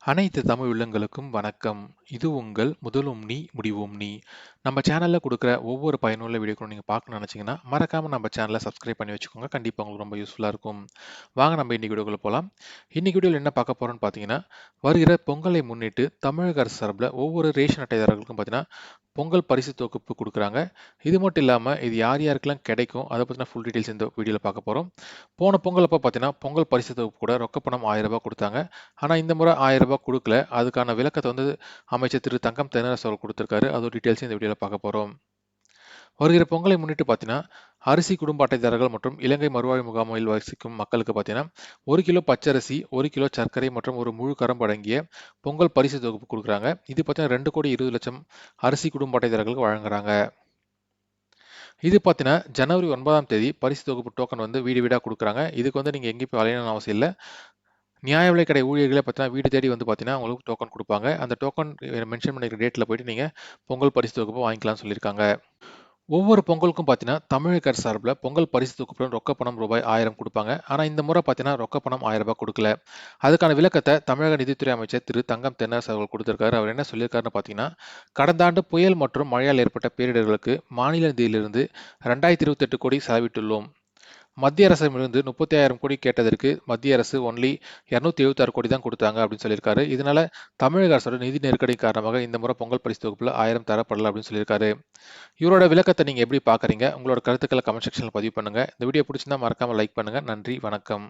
அனைத்து தமிழ் உள்ளங்களுக்கும் வணக்கம். இது உங்கள் முதலும் நீ முடிவும் நீ. நம்ம சேனல்ல குடுக்குற ஒவ்வொரு பயனுள்ள வீடியோக்களும் நீங்க பார்க்கணும்னு நினைச்சீங்கன்னா, மறக்காம நம்ம சேனல சப்ஸ்கிரைப் பண்ணி வச்சுக்கோங்க. கண்டிப்பா உங்களுக்கு ரொம்ப யூஸ்ஃபுல்லா இருக்கும். வாங்க நம்ம இன்னைக்கு வீடியோக்குள்ள போலாம். இன்னைக்கு வீடியோல என்ன பார்க்க போறோம்னு பார்த்தீங்கன்னா, வருகிற பொங்கலை முன்னிட்டு தமிழக அரசு சார்புல ஒவ்வொரு ரேஷன் அட்டைதாரர்களுக்கும் பார்த்தீங்கன்னா, பொங்கல் பரிசு தொகுப்பு குடுக்குறாங்க. இது மட்டும் இல்லாம இது யார் யாருக்கெல்லாம் கிடைக்கும், அத பத்தின ஃபுல் டீட்டெயில்ஸ் இந்த வீடியோல பார்க்க போறோம். போன பொங்கல் அப்ப பார்த்தீங்கன்னா, பொங்கல் பரிசு தொகுப்பு கூட ரொக்க பணம் ரூ. 1000 குடுத்தாங்க. ஆனா, இந்த முறை ரூ. 1000 குடுக்கல. அதுக்கான விளக்கத்த வந்து அமைச்சர் திரு தங்கம் தென்னரசு அவர்கள் குடுத்திருக்காரு. அதோட டீட்டெயில்ஸும் இந்த வீடியோல பார்க்க போறோம். வருகிற பொங்கலை முன்னிட்டு பார்த்தீங்கன்னா, அரிசி குடும்ப அட்டைதாரர்கள் மற்றும் இலங்கை மறுவாழ்வு முகாமில் வசிக்கும் மக்களுக்கு பார்த்தீங்கன்னா, 1 கிலோ பச்சரிசி, 1 கிலோ சர்க்கரை மற்றும் ஒரு முழு கரும்பு அடங்கிய பொங்கல் பரிசு தொகுப்பு குடுக்குறாங்க. இது பார்த்தீங்கன்னா 2,20,00,000 அரிசி குடும்ப அட்டைதாரர்களுக்கு வழங்குறாங்க. இது பார்த்தீங்கன்னா, ஜனவரி 9ஆம் தேதி பரிசு தொகுப்பு டோக்கன் வந்து வீடு வீடா குடுக்குறாங்க. இதுக்கு வந்து நீங்க எங்கேயும் போய் அலையணும்னு அவசியம் இல்ல. நியாய விலைக் கடை ஊழியர்களே பார்த்தீங்கன்னா, வீடு தேடி வந்து பார்த்தீங்கன்னா, உங்களுக்கு டோக்கன் குடுப்பாங்க. அந்த டோக்கன் மென்ஷன் பண்ணியிருக்க டேட்ல போயிட்டு நீங்க பொங்கல் பரிசு தொகுப்பு வாங்கிக்கலாம்னு சொல்லியிருக்காங்க. ஒவ்வொரு பொங்கலுக்கும் பார்த்தீங்கன்னா, தமிழக அரசு சார்புல பொங்கல் பரிசு தொகுப்புடன் ரொக்க பணம் ரூபாய் 1000 குடுப்பாங்க. ஆனா, இந்த முறை பார்த்தீங்கன்னா, ரொக்க பணம் ரூ. 1000 குடுக்கல. அதுக்கான விளக்கத்த தமிழக நிதித்துறை அமைச்சர் திரு தங்கம் தென்னரசு அவர்கள் குடுத்திருக்காரு. அவர் என்ன சொல்லியிருக்காருன்னு பார்த்தீங்கன்னா, கடந்த ஆண்டு புயல் மற்றும் மழையால் ஏற்பட்ட பேரிடர்களுக்கு மாநில நிதியிலிருந்து 2028 கோடி செலவிட்டுள்ளோம். மத்திய அரசிடமிருந்து 35,000 கோடி கேட்டதற்கு மத்திய அரசு ஒன்லி 276 கோடி தான் குடுத்தாங்க அப்படின்னு சொல்லியிருக்காரு. இதனால தமிழக அரசோட நிதி நெருக்கடி காரணமாக இந்த முறை பொங்கல் பரிசு தொகுப்புல 1000 தரப்படல அப்படின்னு சொல்லியிருக்காரு. இவரோட விளக்கத்த நீங்க எப்படி பார்க்குறீங்க? உங்களோட கருத்துக்கள கமெண்ட் செக்ஷன்ல பதிவு பண்ணுங்க. இந்த வீடியோ பிடிச்சிருந்தா மறக்காம லைக் பண்ணுங்க. நன்றி, வணக்கம்.